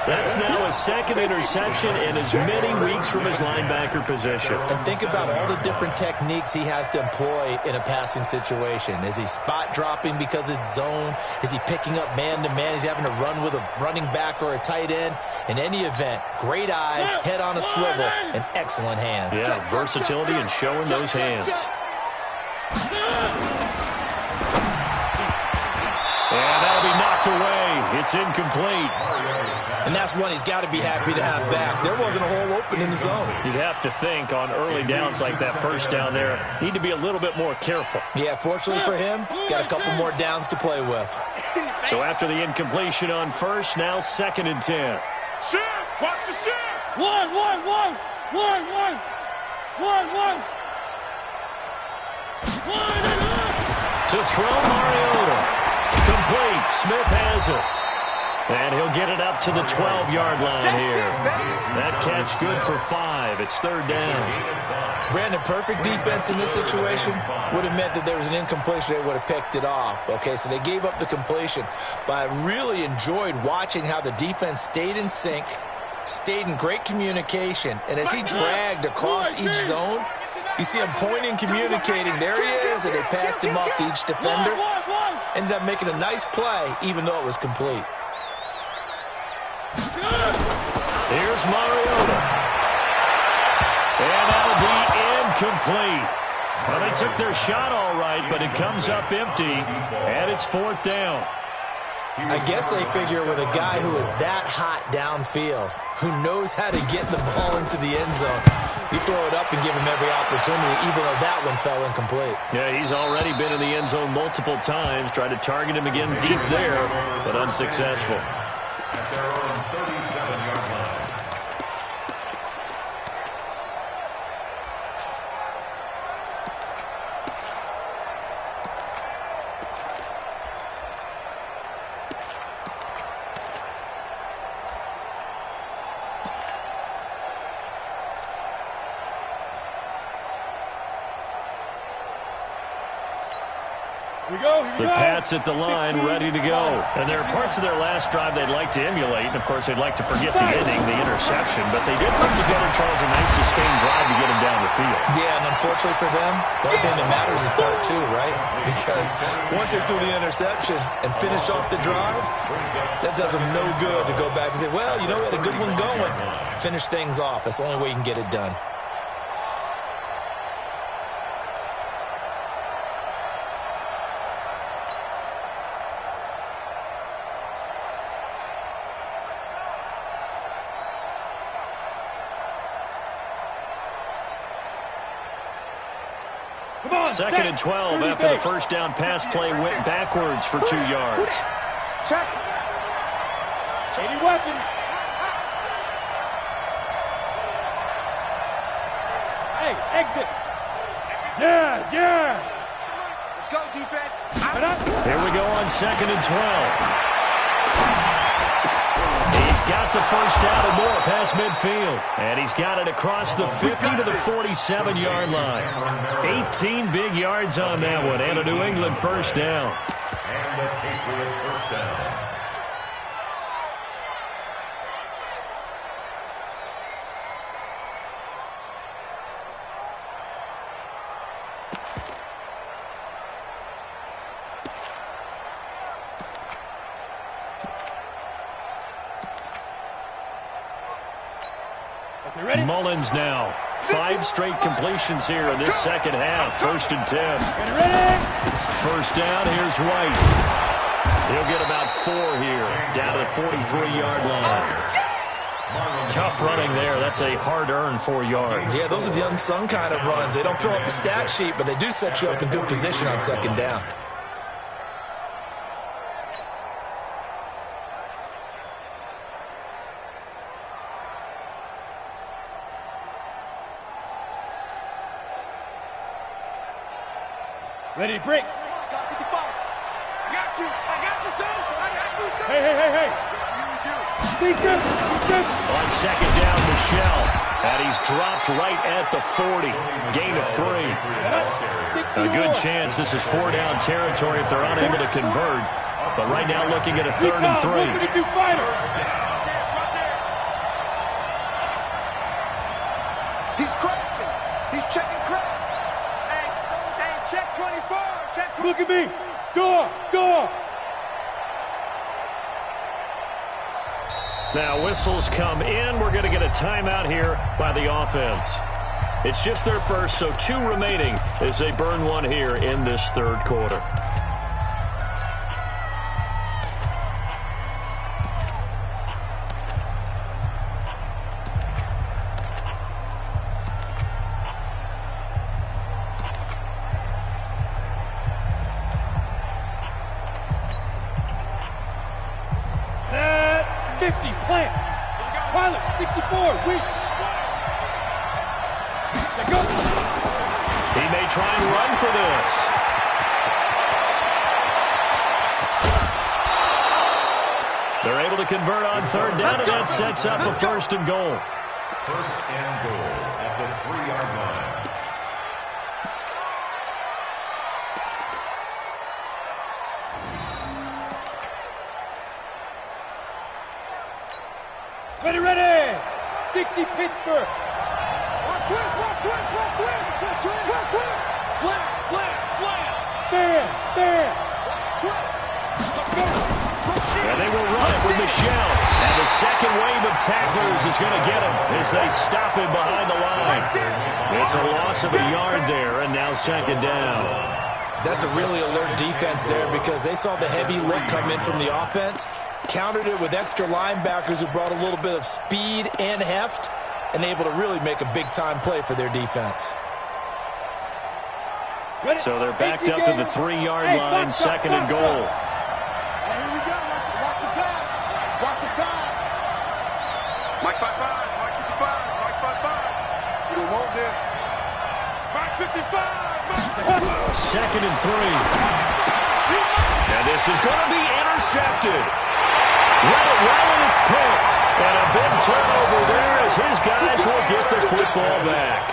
That's now his second interception in as many weeks from his linebacker position. And think about all the different techniques he has to employ in a passing situation. Is he spot dropping because it's zone? Is he picking up man-to-man? Is he having to run with a running back or a tight end? In any event, great eyes, head on a swivel, and excellent hands. Yeah, versatility and showing those hands. And that'll be knocked away. It's incomplete. And that's one he's got to be happy to have back. There wasn't a hole open in the zone. You'd have to think on early downs like that first down there, need to be a little bit more careful. Yeah, fortunately for him, got a couple more downs to play with. So after the incompletion on first, now 2nd and 10. Shift. Watch the shift. One. To throw, Mariota. Complete. Smith has it. And he'll get it up to the 12-yard line here. That catch good for 5. It's third down. Brandon, perfect defense in this situation would have meant that there was an incompletion. They would have picked it off. Okay, so they gave up the completion. But I really enjoyed watching how the defense stayed in sync, stayed in great communication. And as he dragged across each zone, you see him pointing, communicating. There he is, and they passed him off to each defender. Ended up making a nice play, even though it was complete. Here's Mariota. And that'll be incomplete. Well, they took their shot all right, but it comes up empty, and it's 4th down. I guess they figure with a guy who is that hot downfield, who knows how to get the ball into the end zone, you throw it up and give him every opportunity, even though that one fell incomplete. Yeah, he's already been in the end zone multiple times, tried to target him again deep there, but unsuccessful. At their own 37-yard line. The Pats at the line, ready to go. And there are parts of their last drive they'd like to emulate. And, of course, they'd like to forget the ending, the interception. But they did put together, Charles, a nice sustained drive to get them down the field. Yeah, and unfortunately for them, the only thing that matters is part 2, right? Because once they threw the interception and finished off the drive, that does them no good to go back and say, well, you know, we had a good one going. Finish things off. That's the only way you can get it done. Second and 12 after the first down pass play went backwards for 2 yards. Check. Shady weapon. Hey, exit. Yes. Let's go, defense. Here we go on 2nd and 12. He's got the first down and more past midfield. And he's got it across the 50 to the 47-yard line. 18 big yards on that one. And a New England first down. And the Patriots first down. Okay, ready? Mullins now. 5 straight completions here in this second half. 1st and 10. Ready? First down, here's White. He'll get about 4 here, down to the 43-yard line. Tough running there. That's a hard-earned 4 yards. Yeah, those are the unsung kind of runs. They don't fill up the stat sheet, but they do set you up in good position on second down. Ready to break. I got you, son. I got you, son. Hey. Defense. On second down, Michelle. And he's dropped right at the 40. Gain of 3. A good chance this is 4-down territory if they're unable to convert. But right now looking at a 3rd and 3. He's crashing. He's checking crash. Hey, check 24. Check 24. Look at me. Door. Now whistles come in. We're going to get a timeout here by the offense. It's just their first, so 2 remaining as they burn 1 here in this 3rd quarter. Set. 50. Plant. Pilot. 64. Weak. Go. He may try and run for this. They're able to convert on 3rd down, and that sets up a 1st and goal. 1st and goal at the 3-yard line. Ready. 60 Pittsburgh. Slam. Bam. And they will run it with Michelle. And the second wave of tacklers is going to get him as they stop him behind the line. It's a loss of a yard there, and now 2nd down. That's a really alert defense there because they saw the heavy lick come in from the offense, countered it with extra linebackers who brought a little bit of speed and heft, and able to really make a big-time play for their defense. So they're backed up to the 3-yard line, 2nd and goal. Here we go. Watch the pass. Mike 55. Mike 55. You don't want this. Mike 55. 2nd and 3. And this is going to be intercepted. Let it roll, and it's picked. And a big turnover there as his guys will get the football back.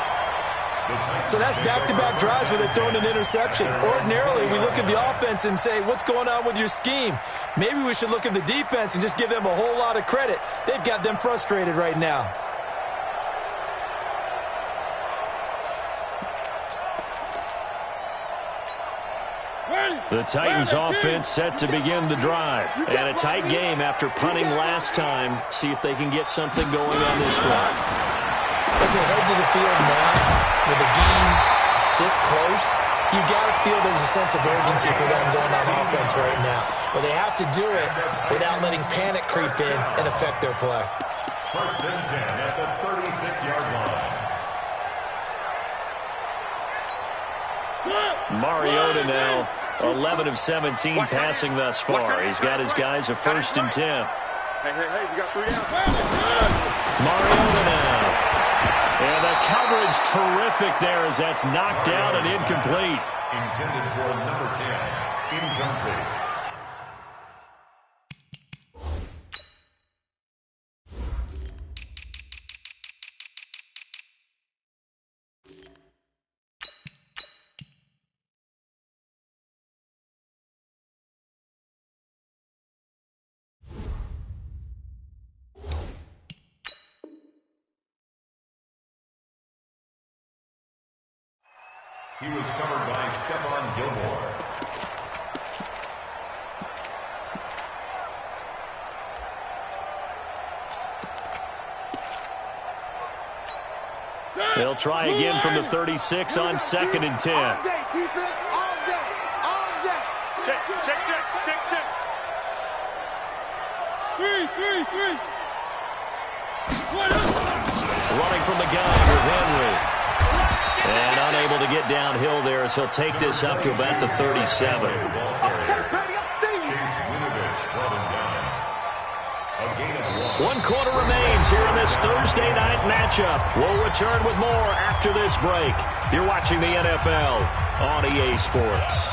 So that's back-to-back drives where they're throwing an interception. Ordinarily, we look at the offense and say, what's going on with your scheme? Maybe we should look at the defense and just give them a whole lot of credit. They've got them frustrated right now. The Titans offense set to begin the drive. And a tight game after punting last time. See if they can get something going on this drive. As they head to the field now, with the game this close, you got to feel there's a sense of urgency for them going on offense right now. But they have to do it without letting panic creep in and affect their play. 1st and 10 at the 36-yard line. Mariota now, 11 of 17 passing thus far. He's got his guys a 1st and 10. Hey, you got 3 outs. Mariota now. And the coverage terrific there as that's knocked down and incomplete. Intended for number 10. Incomplete. He was covered by Stephon Gilmore. They'll try again from the 36 on 2nd and 10. All day, defense, all day, all day. Check. Three. Running from the gun with Henry. And unable to get downhill there as he'll take this up to about the 37. One quarter remains here in this Thursday night matchup. We'll return with more after this break. You're watching the NFL on EA Sports.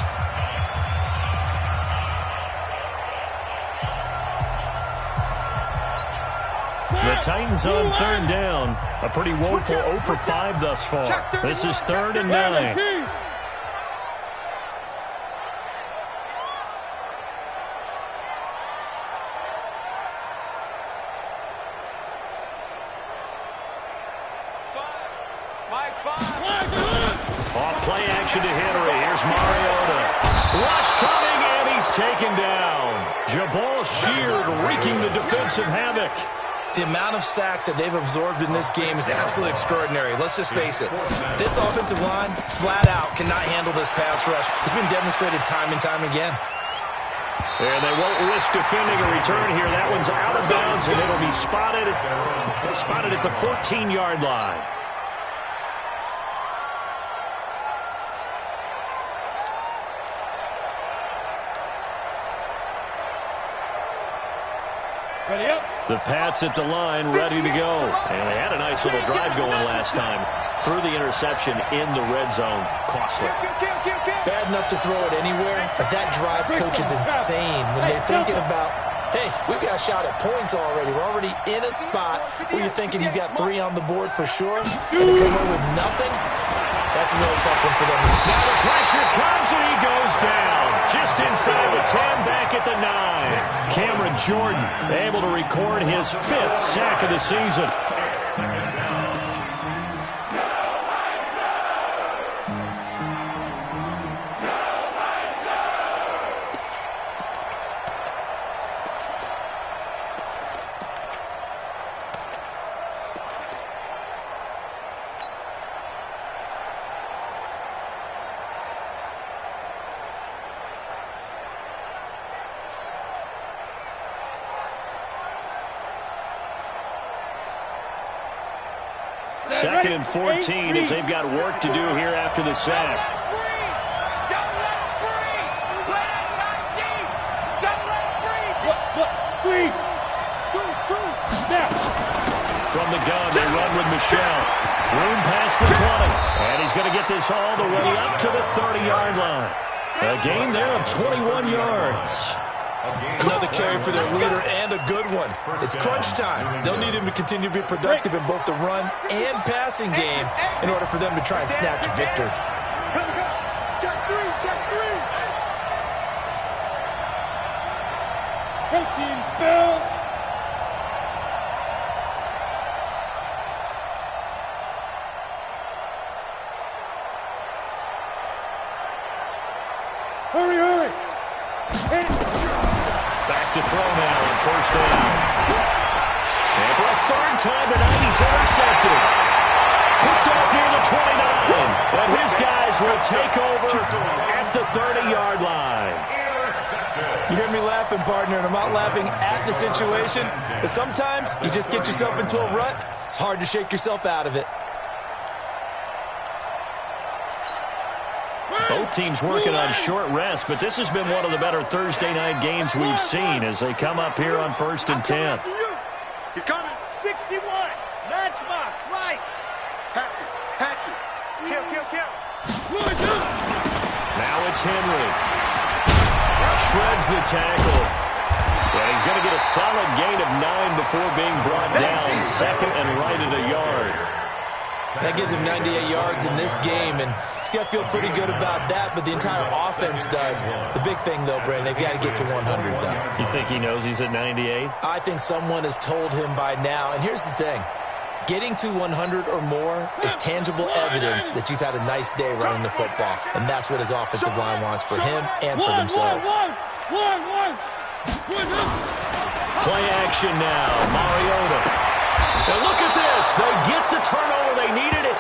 The Titans on 3rd down. A pretty woeful 0 for 5 thus far. This is 3rd and 9. Off play action to Henry. Here's Mariota. Rush coming, and he's taken down. Jabal Sheard wreaking the defensive havoc. The amount of sacks that they've absorbed in this game is absolutely extraordinary. Let's just face it. This offensive line, flat out, cannot handle this pass rush. It's been demonstrated time and time again. And they won't risk defending a return here. That one's out of bounds, and it'll be spotted at the 14-yard line. Ready up. The Pats at the line, ready to go. And they had a nice little drive going last time. Threw the interception in the red zone. Costly. Bad enough to throw it anywhere, but that drives coaches insane when they're thinking about, hey, we've got a shot at points already. We're already in a spot where you're thinking you got 3 on the board for sure, and to come away with nothing, that's a really tough one for them. Now the pressure comes, and he goes down. Just inside the 10, back at the 9. Cameron Jordan able to record his 5th sack of the season. Second and 14 as they've got work to do here after the sack. From the gun, they run with Michelle. Room past the 20. And he's going to get this all the way up to the 30-yard line. A gain there of 21 yards. Another carry for their leader, and a good one. It's crunch time. They'll need him to continue to be productive in both the run and passing game in order for them to try and snatch a victory. Check three. Protein spell. Hurry. Back to throw now on 1st down. And for a 3rd time tonight, he's intercepted. Picked off near the 29. But his guys will take over at the 30-yard line. You hear me laughing, partner, and I'm not laughing at the situation. But sometimes you just get yourself into a rut. It's hard to shake yourself out of it. Both teams working on short rest, but this has been one of the better Thursday night games we've seen as they come up here on 1st and 10. He's coming. 61. Matchbox. Light. Patrick. Kill. Now it's Henry. Shreds the tackle. And he's going to get a solid gain of 9 before being brought down. 2nd and right at a yard. That gives him 98 yards in this game, and he's got to feel pretty good about that, but the entire offense does. The big thing, though, Brandon, they've got to get to 100, though. You think he knows he's at 98? I think someone has told him by now, and here's the thing. Getting to 100 or more is tangible evidence that you've had a nice day running the football, and that's what his offensive line wants for him and for themselves. Play action now. Mariota. And look at this. They get the turnover they needed.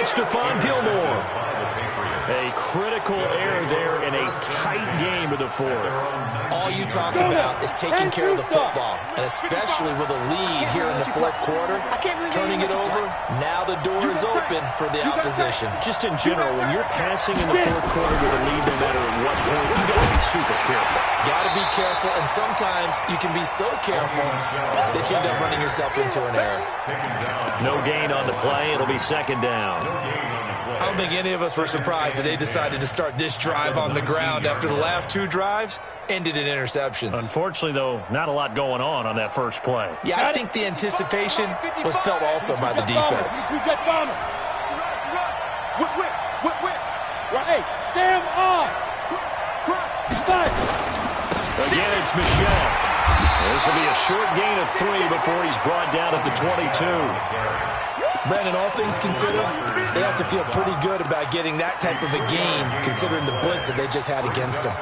Stephon Gilmore. A critical error there in a tight game of the fourth. All you talk about is taking care of the football, and especially with a lead here in the fourth quarter, turning it over, now the door is open for the opposition. Just in general, when you're passing in the fourth quarter with a lead, no matter at what point, you got to be super careful. Got to be careful, and sometimes you can be so careful that you end up running yourself into an error. No gain on the play. It'll be second down. I don't think any of us were surprised that they decided to start this drive on the ground after the last two drives ended in interceptions. Unfortunately, though, not a lot going on that first play. Yeah, I think the anticipation was felt also by the defense. Right, Sam on. Again, it's Michelle. This will be a short gain of 3 before he's brought down at the 22. Brandon, all things considered, they have to feel pretty good about getting that type of a gain, considering the blitz that they just had against them.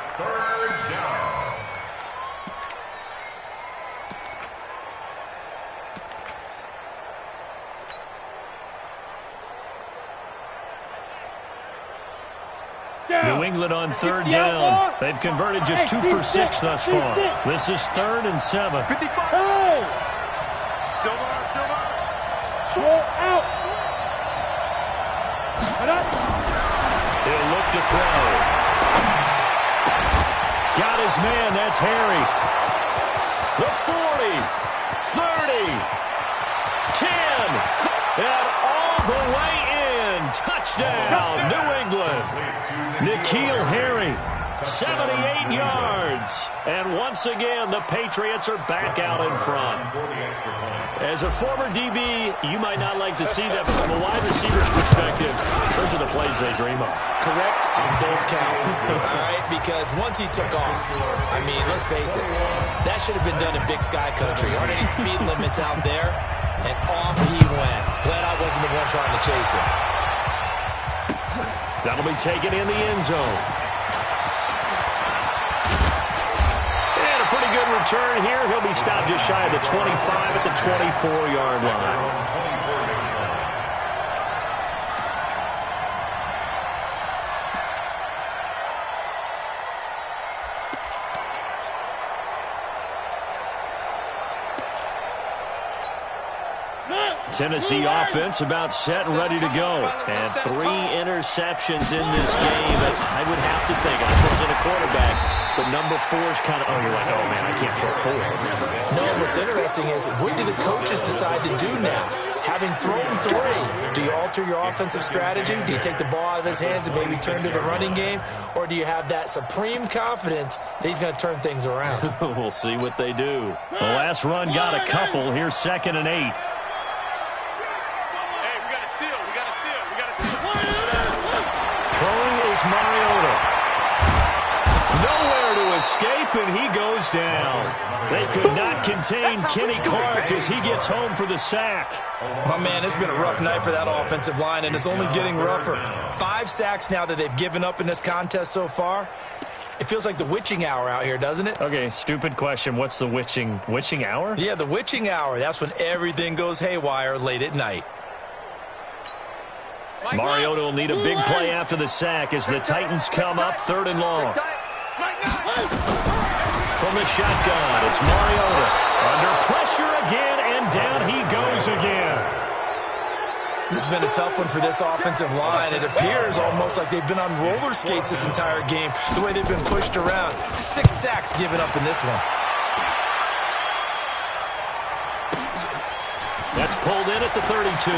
New England on third down. They've converted just 2 for 6 thus far. This is 3rd and 7. Roll out. He'll look to throw. Got his man. That's Harry. The 40, 30, 10, and all the way in. Touchdown, New England. N'Keal Harry, 78 yards. And once again, the Patriots are back out in front. As a former DB, you might not like to see that, but from a wide receiver's perspective, those are the plays they dream of. Correct on both counts. All right, because once he took off, I mean, let's face it, that should have been done in Big Sky Country. Aren't any speed limits out there? And off he went. Glad I wasn't the one trying to chase him. That'll be taken in the end zone. And a pretty good return here. He'll be stopped just shy of the 25 at the 24-yard line. Tennessee offense about set and ready to go. And 3 interceptions in this game. I would have to think, I wasn't a quarterback, but number 4 is kind of, you're like, oh, man, I can't throw 4. No, what's interesting is, what do the coaches decide to do now? Having thrown 3, do you alter your offensive strategy? Do you take the ball out of his hands and maybe turn to the running game? Or do you have that supreme confidence that he's going to turn things around? We'll see what they do. The last run got a couple. Here's 2nd and 8. Mariota. Nowhere to escape, and he goes down. They could not contain Kenny Clark as he gets home for the sack. My man, it's been a rough night for that offensive line, and it's only getting rougher. 5 sacks now that they've given up in this contest so far. It feels like the witching hour out here, doesn't it? Okay, stupid question. What's the witching hour? Yeah, the witching hour. That's when everything goes haywire late at night. Mariota will need a big play after the sack as the Titans come up 3rd and long. From the shotgun, it's Mariota. Under pressure again, and down he goes again. This has been a tough one for this offensive line. It appears almost like they've been on roller skates this entire game, the way they've been pushed around. 6 sacks given up in this one. That's pulled in at the 32.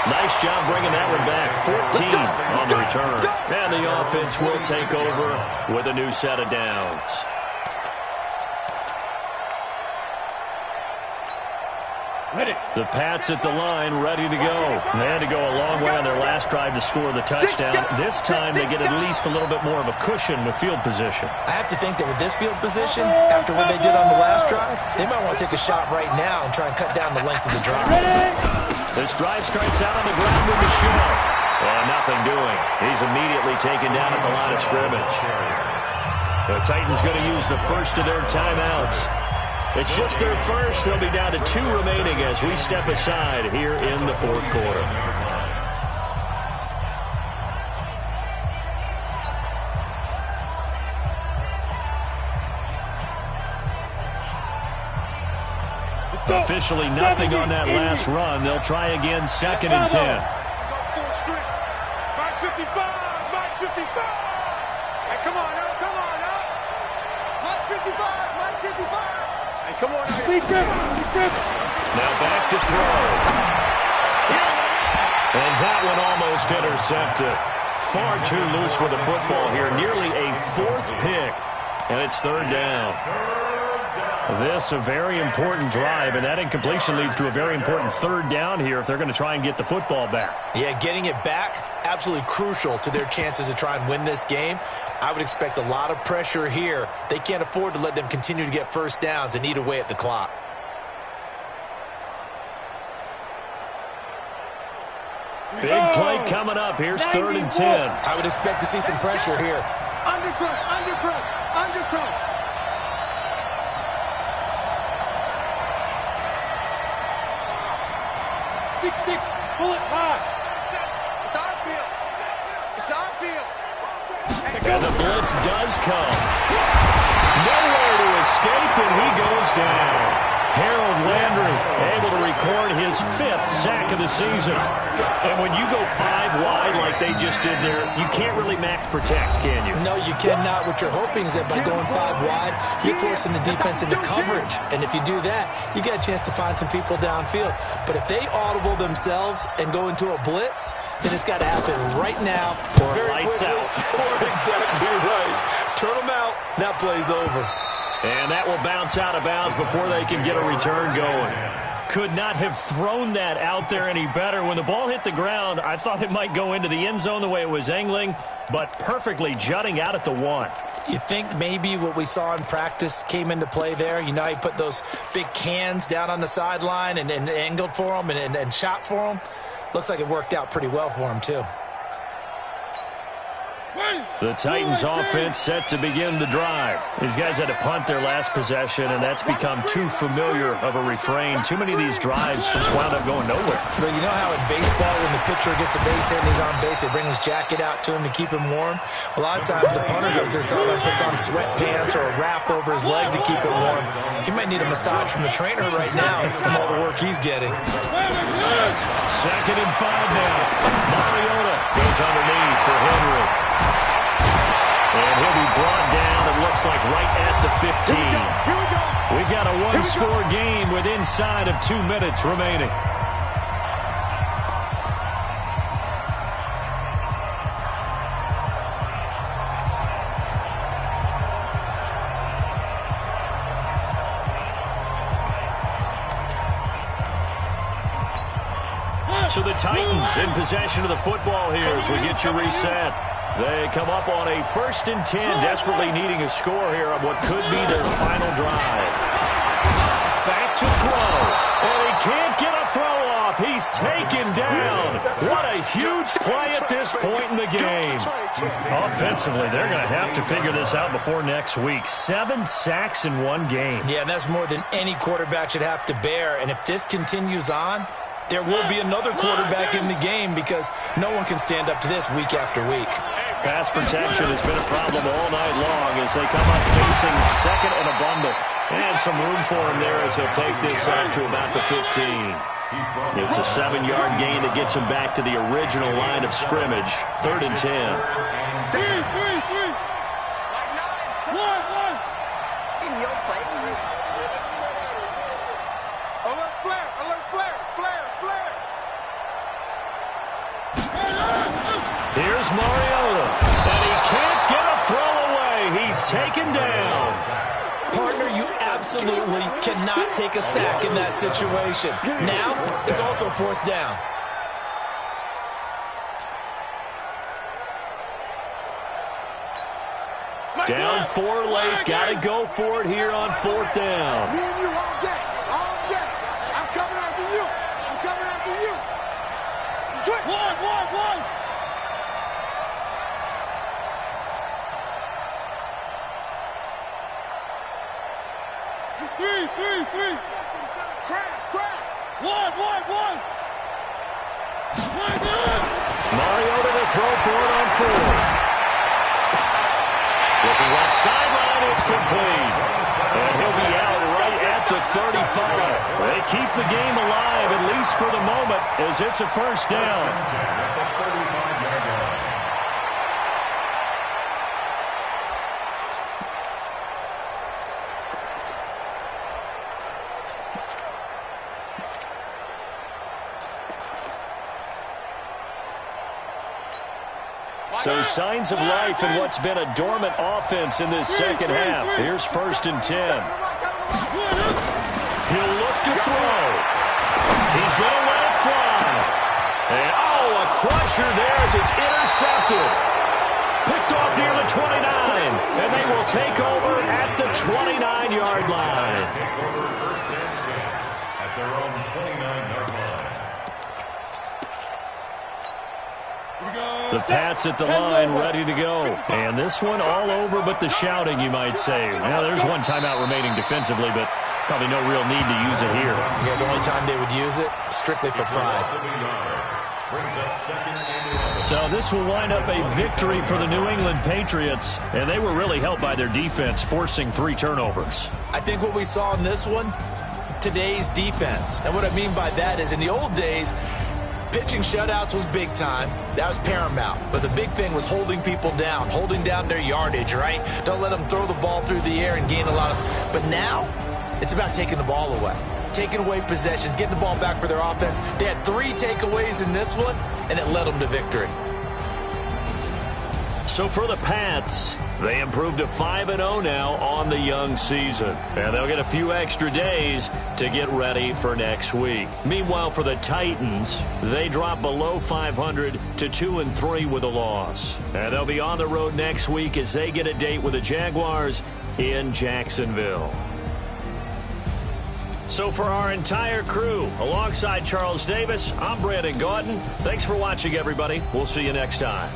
Nice job bringing that one back. 14 on the return. And the offense will take over with a new set of downs. The Pats at the line, ready to go. They had to go a long way on their last drive to score the touchdown. This time they get at least a little bit more of a cushion with field position. I have to think that with this field position, after what they did on the last drive, they might want to take a shot right now and try and cut down the length of the drive. This drive starts out on the ground with Michelle. Well, nothing doing. He's immediately taken down at the line of scrimmage. The Titans going to use the first of their timeouts. It's just their first. They'll be down to 2 remaining as we step aside here in the fourth quarter. Officially nothing on that last run. They'll try again, 2nd and 10. 555, 555. Hey, come on now, come on now. 555, 555. Hey, come on now. Now back to throw. And that one almost intercepted. Far too loose with the football here. Nearly a 4th pick. And it's 3rd down. This a very important drive, and that incompletion leads to a very important 3rd down here if they're going to try and get the football back. Yeah, getting it back, absolutely crucial to their chances to try and win this game. I would expect a lot of pressure here. They can't afford to let them continue to get first downs and eat away at the clock. Big play coming up. Here's 3rd and 10. I would expect to see some pressure here. Undercut, undercut, undercut. 6-6, pull it high. It's our field. It's our field. And the blitz does come. Nowhere to escape, and he goes down. Harold Landry able to record his 5th sack of the season. And when you go 5 wide like they just did there, you can't really max protect, can you? No, you cannot. What you're hoping is that by going 5 wide, you're forcing the defense into coverage. And if you do that, you get a chance to find some people downfield. But if they audible themselves and go into a blitz, then it's got to happen right now. Or lights out. Or exactly right. Turn them out. That play's over. And that will bounce out of bounds before they can get a return going. Could not have thrown that out there any better. When the ball hit the ground, I thought it might go into the end zone the way it was angling, but perfectly jutting out at the 1. You think maybe what we saw in practice came into play there? You know, he put those big cans down on the sideline and angled for them and shot for them. Looks like it worked out pretty well for him, too. The Titans offense set to begin the drive. These guys had to punt their last possession, and that's become too familiar of a refrain. Too many of these drives just wound up going nowhere. But you know how in baseball, when the pitcher gets a base hit and he's on base, they bring his jacket out to him to keep him warm? A lot of times the punter goes to the sideline, puts on sweatpants or a wrap over his leg to keep it warm. He might need a massage from the trainer right now from all the work he's getting. 2nd and 5 now. Mariota goes underneath for Henry. And he'll be brought down, it looks like, right at the 15. We've got a 1-score game with inside of 2 minutes remaining. So the Titans in possession of the football here as we get you reset. They come up on a 1st and 10, desperately needing a score here on what could be their final drive. Back to throw, and he can't get a throw off. He's taken down. What a huge play at this point in the game. Offensively, they're going to have to figure this out before next week. 7 sacks in 1 game. Yeah, and that's more than any quarterback should have to bear. And if this continues on, there will be another quarterback in the game because no one can stand up to this week after week. Pass protection has been a problem all night long as they come up facing 2nd and a bundle. And some room for him there as he'll take this up to about the 15. It's a 7-yard gain that gets him back to the original line of scrimmage. 3rd and 10. In your face. Alert flare, alert flare, flare, flare. Here's Mariota, and he can't get a throw away. He's taken down. Partner, you absolutely cannot take a sack in that situation. Now, it's also 4th down. Down 4 late, got to go for it here on 4th down. Me and you all day, all day. I'm coming after you. I'm coming after you. Switch. One. 3. One. Mariota to throw for it on fourth. Looking left sideline, it's complete. And he'll be out right at the 35. They keep the game alive, at least for the moment, as it's a first down. So signs of life in what's been a dormant offense in this second half. Here's 1st and 10. He'll look to throw. He's going to let it fly. And, a crusher there as it's intercepted. Picked off near the 29. And they will take over at the 29-yard line. At their own 29-yard line. The Pats at the line, ready to go. And this one all over but the shouting, you might say. Now, there's one timeout remaining defensively, but probably no real need to use it here. Yeah, the only time they would use it, strictly for pride. So this will wind up a victory for the New England Patriots, and they were really helped by their defense, forcing 3 turnovers. I think what we saw in this one, today's defense. And what I mean by that is in the old days, pitching shutouts was big time. That was paramount. But the big thing was holding people down, holding down their yardage, right? Don't let them throw the ball through the air and gain a lot of... But now, it's about taking the ball away. Taking away possessions, getting the ball back for their offense. They had 3 takeaways in this one, and it led them to victory. So for the Pats, they improved to 5-0 now on the young season. And they'll get a few extra days to get ready for next week. Meanwhile, for the Titans, they drop below 500 to 2-3 with a loss. And they'll be on the road next week as they get a date with the Jaguars in Jacksonville. So for our entire crew, alongside Charles Davis, I'm Brandon Gautin. Thanks for watching, everybody. We'll see you next time.